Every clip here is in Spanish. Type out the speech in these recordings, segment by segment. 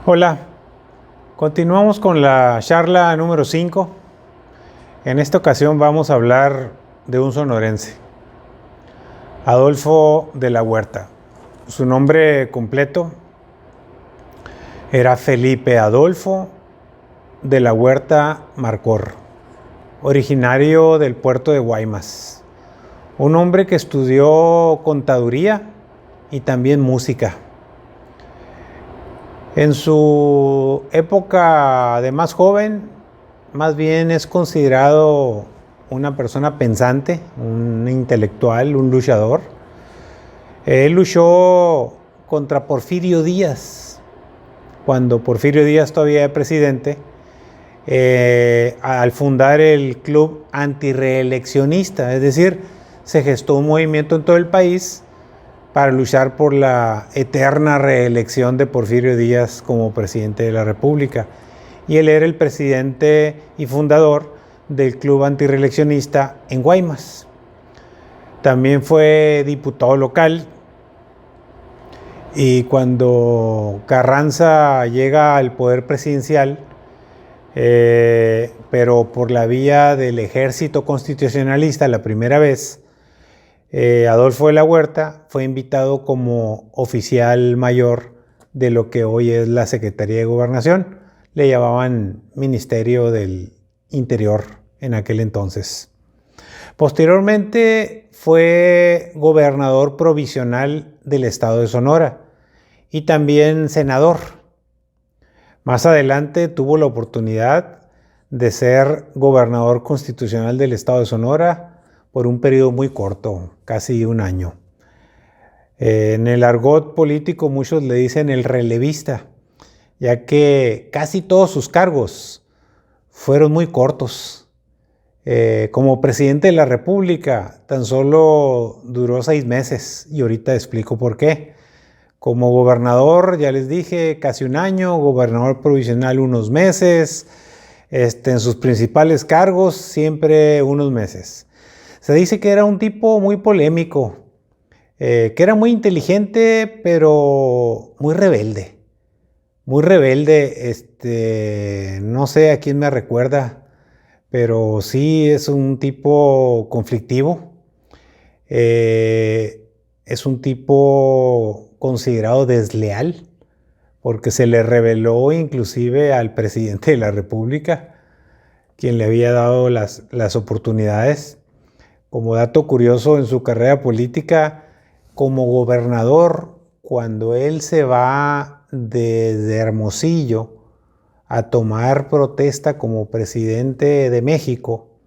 Hola, continuamos con la charla número 5. En esta ocasión vamos a hablar de un sonorense, Adolfo de la Huerta. Su nombre completo era Felipe Adolfo de la Huerta Marcor, originario del puerto de Guaymas. Un hombre que estudió contaduría y también música. En su época de más joven, más bien es considerado una persona pensante, un intelectual, un luchador. Él luchó contra Porfirio Díaz, cuando Porfirio Díaz todavía era presidente, al fundar el Club Antireeleccionista, es decir, se gestó un movimiento en todo el país para luchar por la eterna reelección de Porfirio Díaz como presidente de la República. Y él era el presidente y fundador del Club Antireeleccionista en Guaymas. También fue diputado local, y cuando Carranza llega al poder presidencial, pero por la vía del ejército constitucionalista la primera vez, Adolfo de la Huerta fue invitado como oficial mayor de lo que hoy es la Secretaría de Gobernación. Le llamaban Ministerio del Interior en aquel entonces. Posteriormente fue gobernador provisional del estado de Sonora y también senador. Más adelante tuvo la oportunidad de ser gobernador constitucional del estado de Sonora por un periodo muy corto, casi un año. En el argot político muchos le dicen el relevista, ya que casi todos sus cargos fueron muy cortos. Como presidente de la República tan solo duró 6 meses y ahorita explico por qué. Como gobernador, ya les dije, casi un año, gobernador provisional unos meses, en sus principales cargos siempre unos meses. Se dice que era un tipo muy polémico, que era muy inteligente, pero muy rebelde. Muy rebelde, no sé a quién me recuerda, pero sí es un tipo conflictivo. Es un tipo considerado desleal, porque se le reveló inclusive al presidente de la República, quien le había dado las oportunidades. Como dato curioso, en su carrera política como gobernador, cuando él se va desde Hermosillo a tomar protesta como presidente de México,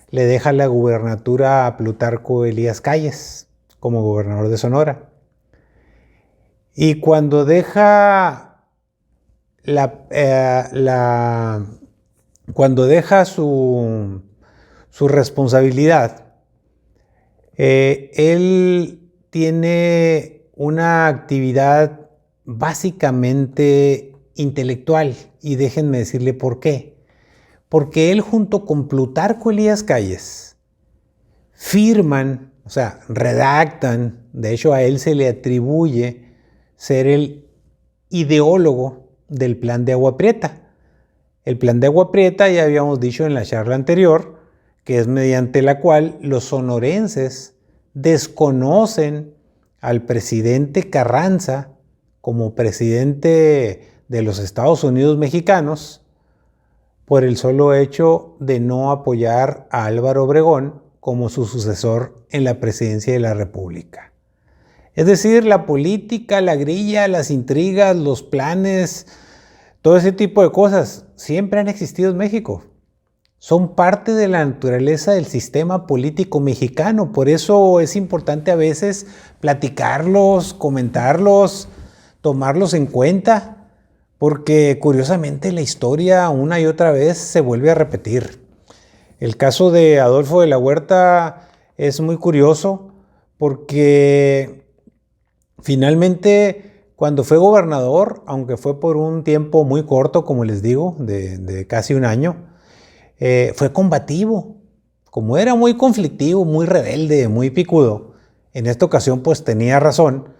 le deja la gubernatura a Plutarco Elías Calles como gobernador de Sonora. Y cuando deja su responsabilidad, él tiene una actividad básicamente intelectual, y déjenme decirle por qué. Porque él junto con Plutarco Elías Calles firman, o sea, redactan, de hecho a él se le atribuye ser el ideólogo del Plan de Agua Prieta. El Plan de Agua Prieta, ya habíamos dicho en la charla anterior, que es mediante la cual los sonorenses desconocen al presidente Carranza como presidente de los Estados Unidos mexicanos por el solo hecho de no apoyar a Álvaro Obregón como su sucesor en la presidencia de la República. Es decir, la política, la grilla, las intrigas, los planes, todo ese tipo de cosas siempre han existido en México. Son parte de la naturaleza del sistema político mexicano. Por eso es importante a veces platicarlos, comentarlos, tomarlos en cuenta, porque curiosamente la historia una y otra vez se vuelve a repetir. El caso de Adolfo de la Huerta es muy curioso porque finalmente cuando fue gobernador, aunque fue por un tiempo muy corto, como les digo, de casi un año, fue combativo. Como era muy conflictivo, muy rebelde, muy picudo, en esta ocasión pues tenía razón.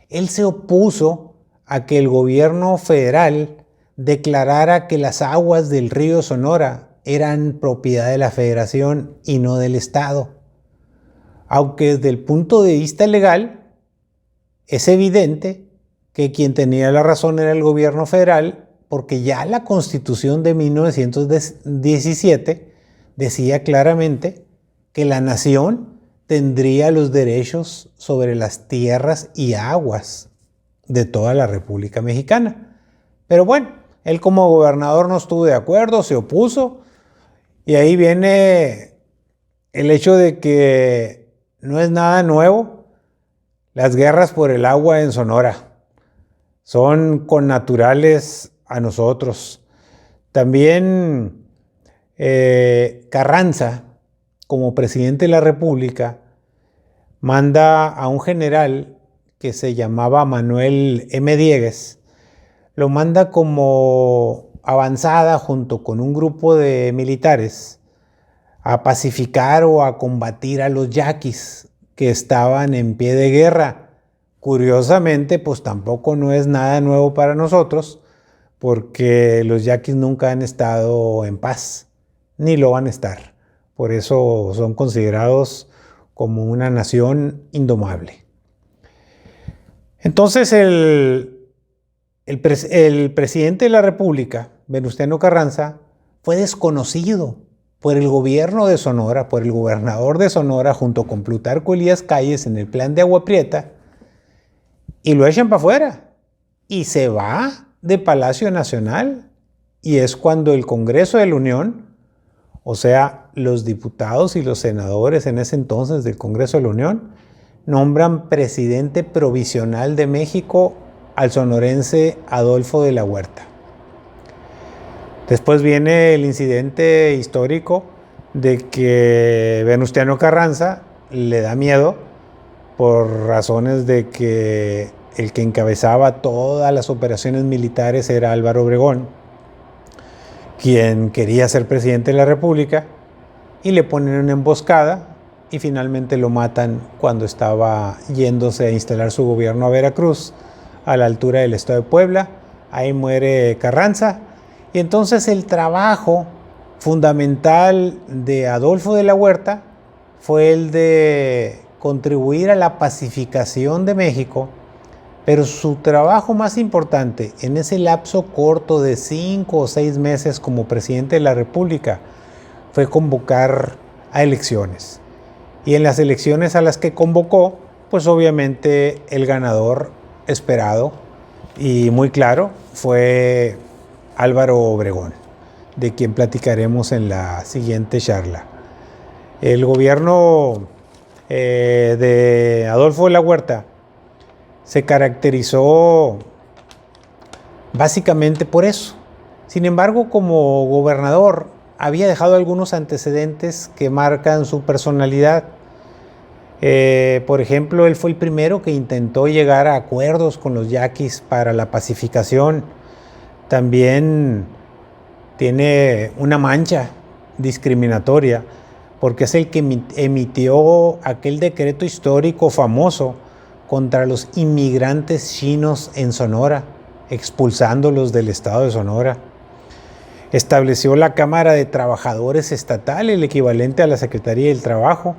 Él se opuso a que el gobierno federal declarara que las aguas del río Sonora eran propiedad de la Federación y no del Estado. Aunque desde el punto de vista legal es evidente que quien tenía la razón era el gobierno federal, porque ya la Constitución de 1917 decía claramente que la nación tendría los derechos sobre las tierras y aguas de toda la República Mexicana. Pero bueno, él como gobernador no estuvo de acuerdo, se opuso, y ahí viene el hecho de que no es nada nuevo las guerras por el agua en Sonora. Son connaturales a nosotros. También Carranza, como presidente de la República, manda a un general que se llamaba Manuel M. Diegues, lo manda como avanzada junto con un grupo de militares a pacificar o a combatir a los yaquis que estaban en pie de guerra. Curiosamente, pues tampoco no es nada nuevo para nosotros, porque los yaquis nunca han estado en paz, ni lo van a estar. Por eso son considerados como una nación indomable. Entonces el presidente de la República, Venustiano Carranza, fue desconocido por el gobierno de Sonora, por el gobernador de Sonora, junto con Plutarco Elías Calles en el plan de Agua Prieta, y lo echan para afuera. Y se va de Palacio Nacional. Y es cuando el Congreso de la Unión, o sea, los diputados y los senadores en ese entonces del Congreso de la Unión, nombran presidente provisional de México al sonorense Adolfo de la Huerta. Después viene el incidente histórico de que Venustiano Carranza le da miedo por razones de que el que encabezaba todas las operaciones militares era Álvaro Obregón, quien quería ser presidente de la República, y le ponen una emboscada y finalmente lo matan cuando estaba yéndose a instalar su gobierno a Veracruz, a la altura del estado de Puebla. Ahí muere Carranza. Y entonces el trabajo fundamental de Adolfo de la Huerta fue el de contribuir a la pacificación de México, pero su trabajo más importante en ese lapso corto de 5 o 6 meses como presidente de la República fue convocar a elecciones. Y en las elecciones a las que convocó, pues obviamente el ganador esperado y muy claro fue Álvaro Obregón, de quien platicaremos en la siguiente charla. El gobierno de Adolfo de la Huerta se caracterizó básicamente por eso. Sin embargo, como gobernador había dejado algunos antecedentes que marcan su personalidad. Por ejemplo, él fue el primero que intentó llegar a acuerdos con los yaquis para la pacificación. También tiene una mancha discriminatoria porque es el que emitió aquel decreto histórico famoso contra los inmigrantes chinos en Sonora, expulsándolos del estado de Sonora. Estableció la Cámara de Trabajadores Estatal, el equivalente a la Secretaría del Trabajo,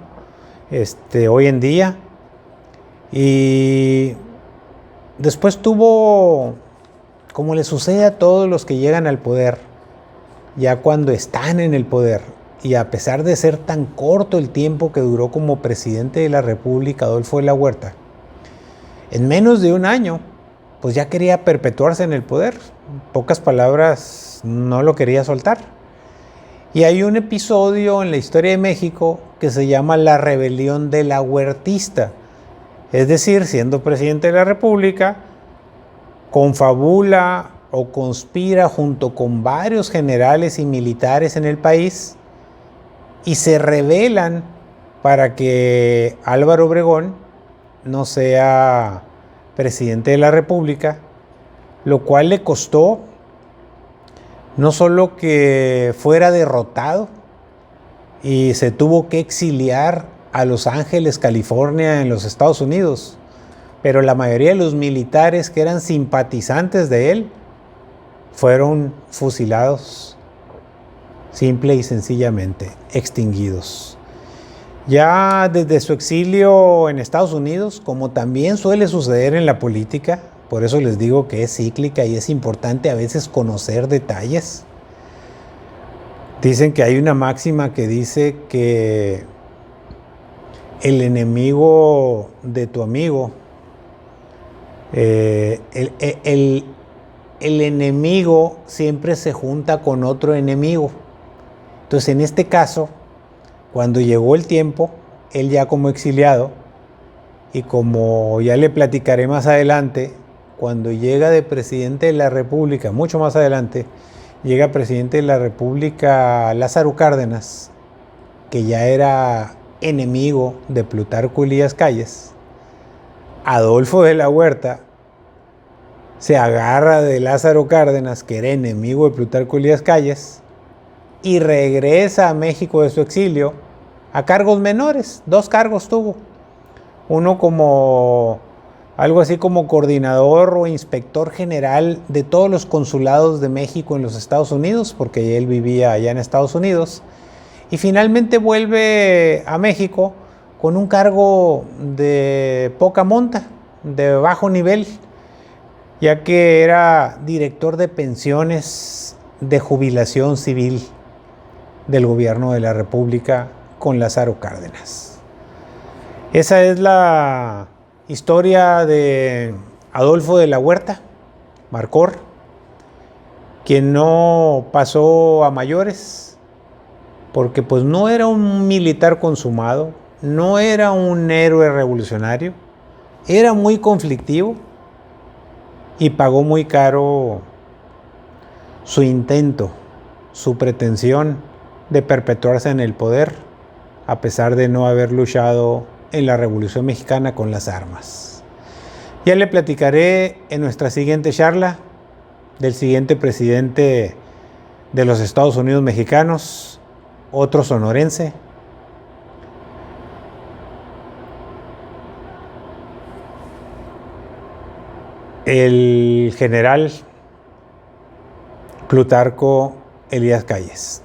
hoy en día. Y después tuvo, como le sucede a todos los que llegan al poder, ya cuando están en el poder, y a pesar de ser tan corto el tiempo que duró como presidente de la República, Adolfo de la Huerta, en menos de un año, pues ya quería perpetuarse en el poder. En pocas palabras, no lo quería soltar. Y hay un episodio en la historia de México que se llama la Rebelión de la Huertista. Es decir, siendo presidente de la República, confabula o conspira junto con varios generales y militares en el país y se rebelan para que Álvaro Obregón no sea presidente de la República, lo cual le costó no solo que fuera derrotado y se tuvo que exiliar a Los Ángeles, California, en los Estados Unidos, pero la mayoría de los militares que eran simpatizantes de él fueron fusilados, simple y sencillamente, extinguidos. Ya desde su exilio en Estados Unidos, como también suele suceder en la política, por eso les digo que es cíclica y es importante a veces conocer detalles. Dicen que hay una máxima que dice que el enemigo de tu amigo, el enemigo siempre se junta con otro enemigo. Entonces, en este caso, cuando llegó el tiempo, él ya como exiliado, y como ya le platicaré más adelante, cuando llega de presidente de la República, mucho más adelante, llega presidente de la República Lázaro Cárdenas, que ya era enemigo de Plutarco Elías Calles. Adolfo de la Huerta se agarra de Lázaro Cárdenas, que era enemigo de Plutarco Elías Calles, y regresa a México de su exilio a cargos menores. 2 cargos tuvo. Uno como algo así como coordinador o inspector general de todos los consulados de México en los Estados Unidos, porque él vivía allá en Estados Unidos. Y finalmente vuelve a México con un cargo de poca monta, de bajo nivel, ya que era director de pensiones de jubilación civil del gobierno de la República con Lázaro Cárdenas. Esa es la historia de Adolfo de la Huerta, Marcor, quien no pasó a mayores, porque pues no era un militar consumado, no era un héroe revolucionario, era muy conflictivo y pagó muy caro su intento, su pretensión de perpetuarse en el poder, a pesar de no haber luchado en la Revolución Mexicana con las armas. Ya le platicaré en nuestra siguiente charla del siguiente presidente de los Estados Unidos mexicanos, otro sonorense, el general Plutarco Elías Calles.